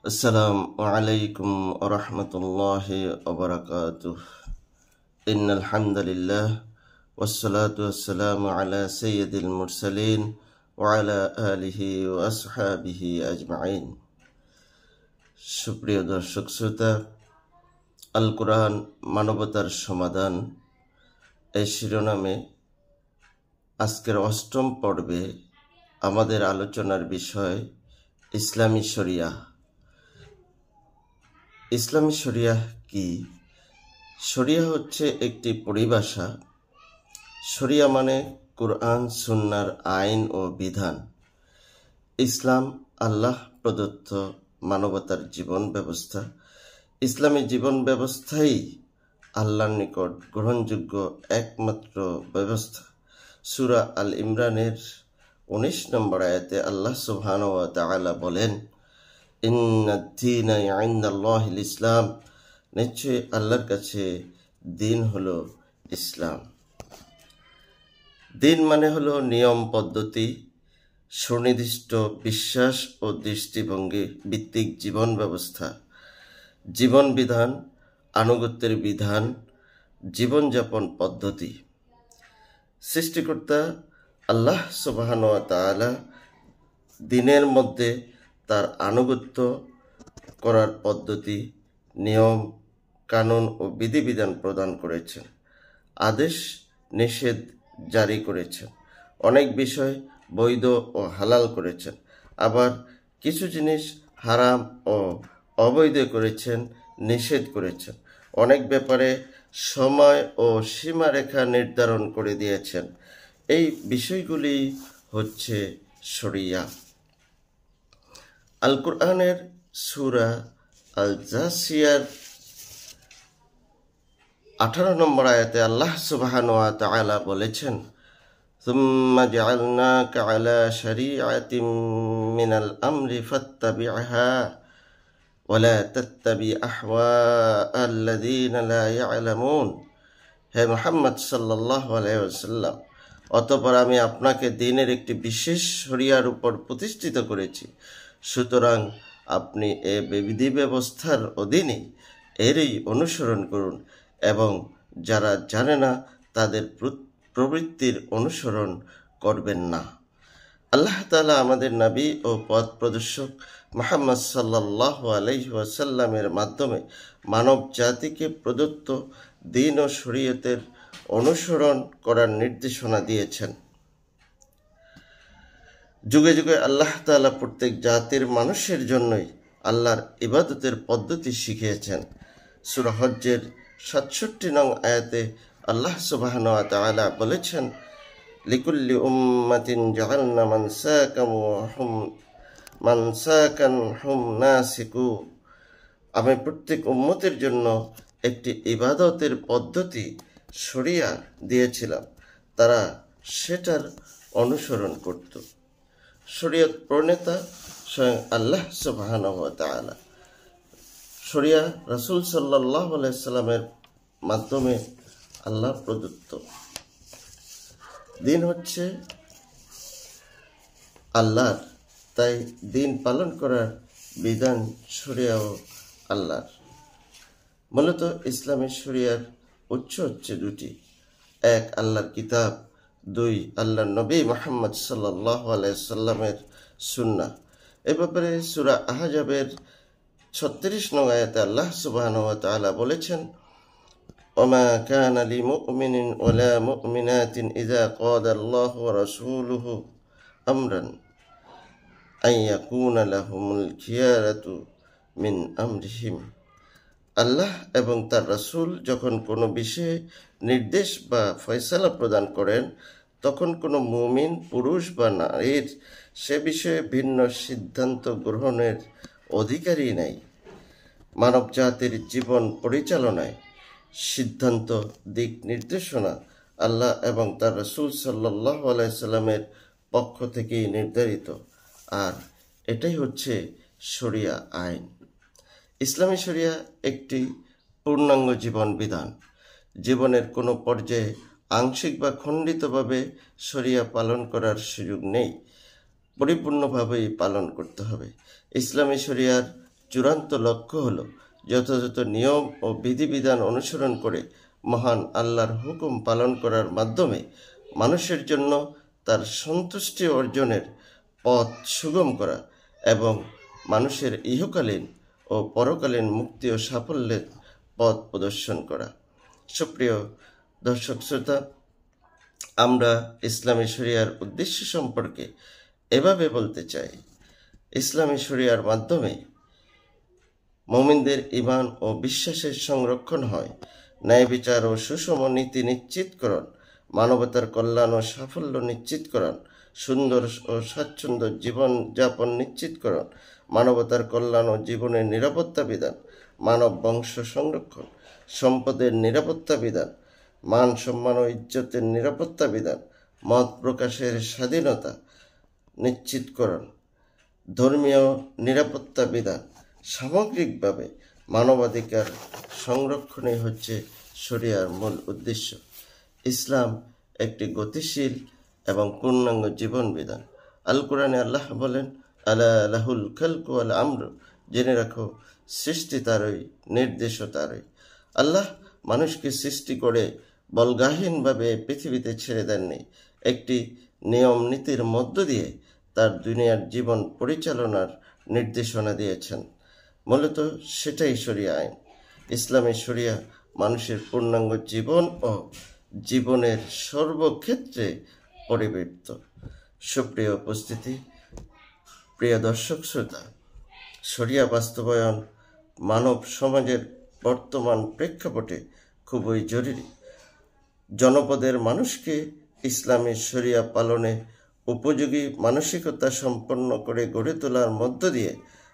السلام عليكم ورحمة الله وبركاته. إن الحمد لله والصلاة والسلام على سيد المرسلين وعلى آله وأصحابه أجمعين. সুপ্রিয় দর্শক শ্রোতা, আল কোরআন মানবতার সমাধান এই শিরোনামে আজকের অষ্টম পর্বে আমাদের আলোচনার বিষয় ইসলামী শরিয়া। ইসলামী শরিয়া কি? শরিয়া হচ্ছে একটি পরিভাষা। শরিয়া মানে কুরআন সুন্নাহর আইন ও বিধান। ইসলাম আল্লাহ প্রদত্ত মানবতার জীবন ব্যবস্থা। ইসলামী জীবন ব্যবস্থাই আল্লাহর নিকট গ্রহণযোগ্য একমাত্র ব্যবস্থা। সূরা আল ইমরানের 19 নম্বর আয়াতে আল্লাহ সুবহানাহু ওয়া তাআলা বলেন, ইন্নাদ-দীনা ইনদাল্লাহিল ইসলাম, নিশ্চয়ই আল্লাহর কাছে দিন হলো ইসলাম। দিন মানে হলো নিয়ম পদ্ধতি, সুনির্দিষ্ট বিশ্বাস ও দৃষ্টিভঙ্গি ভিত্তিক জীবন ব্যবস্থা, জীবন বিধান, আনুগত্যের বিধান, জীবনযাপন পদ্ধতি। সৃষ্টিকর্তা আল্লাহ সুবহানাহু ওয়া তাআলা দিনের মধ্যে তার আনুগত্য করার পদ্ধতি, নিয়ম কানুন ও বিধিবিধান প্রদান করেছেন, আদেশ নিষেধ জারি করেছেন, অনেক বিষয় বৈধ ও হালাল করেছেন, আবার কিছু জিনিস হারাম ও অবৈধ করেছেন, নিষেধ করেছেন। অনেক ব্যাপারে সময় ও সীমারেখা নির্ধারণ করে দিয়েছেন। এই বিষয়গুলি হচ্ছে শরিয়া। আল কোরআনের সূরা আল জাসিয়ার 18 নম্বর আয়াতে আল্লাহ সুবহানাহু ওয়া তাআলা বলেছেন, সুম্মা জাআলনাকা আলা শারীআতিন মিনাল আমরি ফাত্তাবি'হা ওয়া লা তাত্তাবি আহওয়াআল্লাযীনা লা ইয়া'লামুন। হে মুহাম্মদ সাল্লাল্লাহু আলাইহি ওয়াসাল্লাম, অতঃপর আমি আপনাকে দ্বীনের একটি বিশেষ শরিয়ার উপর প্রতিষ্ঠিত করেছি, সুতরাং আপনি এ বিধি ব্যবস্থার অধীনে এরই অনুসরণ করুন এবং যারা জানে না তাদের প্রবৃত্তির অনুসরণ করবেন না। আল্লাহ তাআলা আমাদের নবী ও পথ প্রদর্শক মুহাম্মদ সাল্লাল্লাহু আলাইহি ওয়াসাল্লামের মাধ্যমে মানব জাতিকে প্রদত্ত দ্বীন ও শরীয়তের অনুসরণ করার নির্দেশনা দিয়েছেন। যুগে যুগে আল্লাহ তাআলা প্রত্যেক জাতির মানুষের জন্যই আল্লাহর ইবাদতের পদ্ধতি শিখিয়েছেন। সূরা হজ্জের 67 নং আয়াতে আল্লাহ সুবহানাহু ওয়া তাআলা বলেছেন, লিকুল্লি উম্মাতিন জাআলনা মানসাকান হুম নাসিকু। আমি প্রত্যেক উম্মতের জন্য একটি ইবাদতের পদ্ধতি শরিয়া দিয়েছিলাম, তারা সেটার অনুসরণ করত। শরিয়ত প্রণেতা স্বয়ং আল্লাহ সুবহানাহু ওয়া তাআলা। শরিয়া রাসূল সাল্লাল্লাহু আলাইহি সাল্লামের মাধ্যমে আল্লাহ প্রদত্ত। দিন হচ্ছে আল্লাহর, তাই দিন পালন করার বিধান শরিয়াও আল্লাহর। মূলত ইসলামী শরিয়ার উৎস হচ্ছে দুটি, এক আল্লাহর কিতাব, দুই আল্লাহর নবী মুহাম্মদ সাল্লাল্লাহু আলাইহি সাল্লামের সুন্নাহ। এ ব্যাপারে সূরা আহজাবের 36 নং আয়াতে আল্লাহ সুবহানাহু ওয়া তাআলা বলেছেন, ওমা কানা লিমুমিনিন ওয়ালা মুমিনাতিন ইযা ক্বাদাল্লাহু ওয়া রাসূলুহু আমরান আন ইয়াকুনা লাহুমুল খিয়ারাতু মিন আমরিহিম। আল্লাহ এবং তার রাসূল যখন কোনো বিষয়ে নির্দেশ বা ফয়সালা প্রদান করেন, তখন কোনো মুমিন পুরুষ বা নারীর সে বিষয়ে ভিন্ন সিদ্ধান্ত গ্রহণের অধিকারই নাই। মানব জাতির জীবন পরিচালনায় সিদ্ধান্ত দিক নির্দেশনা আল্লাহ এবং তার রাসূল সাল্লাল্লাহু আলাইহি সাল্লামের পক্ষ থেকেই নির্ধারিত, আর এটাই হচ্ছে শরিয়া আইন। ইসলামী শরিয়া একটি পূর্ণাঙ্গ জীবন বিধান। জীবনের কোনো পর্যায়ে আংশিক বা খণ্ডিতভাবে শরিয়া পালন করার সুযোগ নেই, পরিপূর্ণভাবেই পালন করতে হবে। ইসলামী শরিয়ার চূড়ান্ত লক্ষ্য হল যথাযথ নিয়ম ও বিধিবিধান অনুসরণ করে মহান আল্লাহর হুকুম পালন করার মাধ্যমে মানুষের জন্য তার সন্তুষ্টি অর্জনের পথ সুগম করা এবং মানুষের ইহকালীন ও পরকালীন মুক্তি ও সাফল্যের পথ প্রদর্শন করা। সুপ্রিয় দর্শক শ্রোতা, আমরা ইসলামী শরিয়ার উদ্দেশ্য সম্পর্কে এভাবে বলতে চাই, ইসলামী শরিয়ার মাধ্যমে মুমিনদের ঈমান ও বিশ্বাসের সংরক্ষণ হয়, ন্যায় বিচার ও সুষম নীতি নিশ্চিতকরণ, মানবতার কল্যাণ ও সাফল্য নিশ্চিতকরণ, সুন্দর ও স্বাচ্ছন্দ্য জীবনযাপন নিশ্চিতকরণ, মানবতার কল্যাণ ও জীবনের নিরাপত্তা বিধান, মানব বংশ সংরক্ষণ, সম্পদের নিরাপত্তা বিধান, মান সম্মান ও ইজ্জতের নিরাপত্তা বিধান, মত প্রকাশের স্বাধীনতা নিশ্চিতকরণ, ধর্মীয় নিরাপত্তা বিধান, সামগ্রিকভাবে মানবাধিকার সংরক্ষণই হচ্ছে শরিয়ার মূল উদ্দেশ্য। ইসলাম একটি গতিশীল এবং পূর্ণাঙ্গ জীবন বিধান। আল কোরআনে আল্লাহ বলেন, আলা লাহুল খালকু ওয়াল আমর, জেনে রাখো সৃষ্টি তারই, নির্দেশও তারই। আল্লাহ মানুষকে সৃষ্টি করে বলগাহীনভাবে পৃথিবীতে ছেড়ে দেননি, একটি নিয়ম নীতির মধ্য দিয়ে তার দুনিয়ার জীবন পরিচালনার নির্দেশনা দিয়েছেন। মূলত সেটাই শরিয়া আইন। ইসলামী শরিয়া মানুষের পূর্ণাঙ্গ জীবন ও জীবনের সর্বক্ষেত্রে পরিবৃত্ত। সুপ্রিয় উপস্থিতি, প্রিয় দর্শক শ্রোতা, শরিয়া বাস্তবায়ন মানব সমাজের বর্তমান প্রেক্ষাপটে খুবই জরুরি। জনপদের মানুষকে ইসলামী শরিয়া পালনে উপযোগী মানসিকতা সম্পন্ন করে গড়ে তোলার মধ্য দিয়ে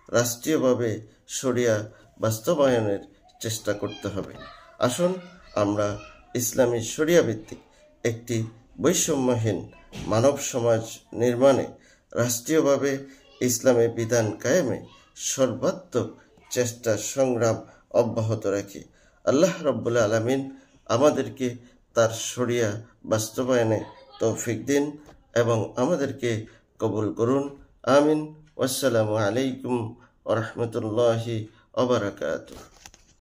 রাষ্ট্রীয়ভাবে শরিয়া বাস্তবায়নের চেষ্টা করতে হবে। আসুন আমরা ইসলামী শরিয়া ভিত্তিক একটি বৈষম্যহীন মানব সমাজ নির্মাণে রাষ্ট্রীয়ভাবে ইসলামী বিধান কায়েমে সর্বাত্মক চেষ্টা সংগ্রাম অব্যাহত রাখি। আল্লাহ রাব্বুল আলামিন আমাদেরকে তার শরিয়া বাস্তবায়নে তৌফিক দিন এবং আমাদেরকে কবুল করুন। আমিন। আসসালামু আলাইকুম ওয়া রাহমাতুল্লাহি ওয়া বারাকাতুহু।